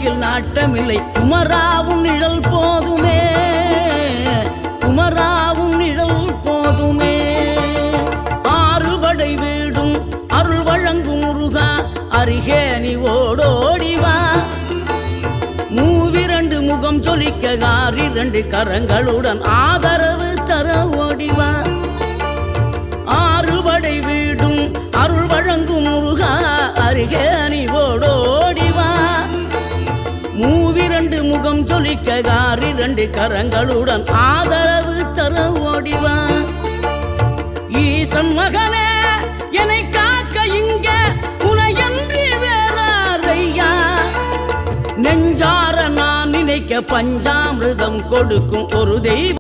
ஆட்சியில் நாட்டமில்லை குமராவும் நிழல் போதுமே, குமராவும் நிழல் போதுமே. ஆறுபடை வீடும் அருள் வழங்கும் முருகா அருகே நீ ஓடோடிவா. மூவிரண்டு முகம் சொலிக்க ஆறிரண்டு கரங்களுடன் ஆதரவு தர ஓடிவா. ஆறுபடை வீடும் அருள் வழங்கும் முருகா அருகே நீ ஓடோடிவா. மூவிரண்டு முகம் சொலிக்க ஆறிரண்டு கரங்களுடன் ஆதரவு தர ஓடிவா. ஈசன் மகனே என்னை காக்க இங்க உனையன்றி வேறாரையா. நெஞ்சார நான் நினைக்க பஞ்சாமிர்தம் கொடுக்கும் ஒரு தெய்வம்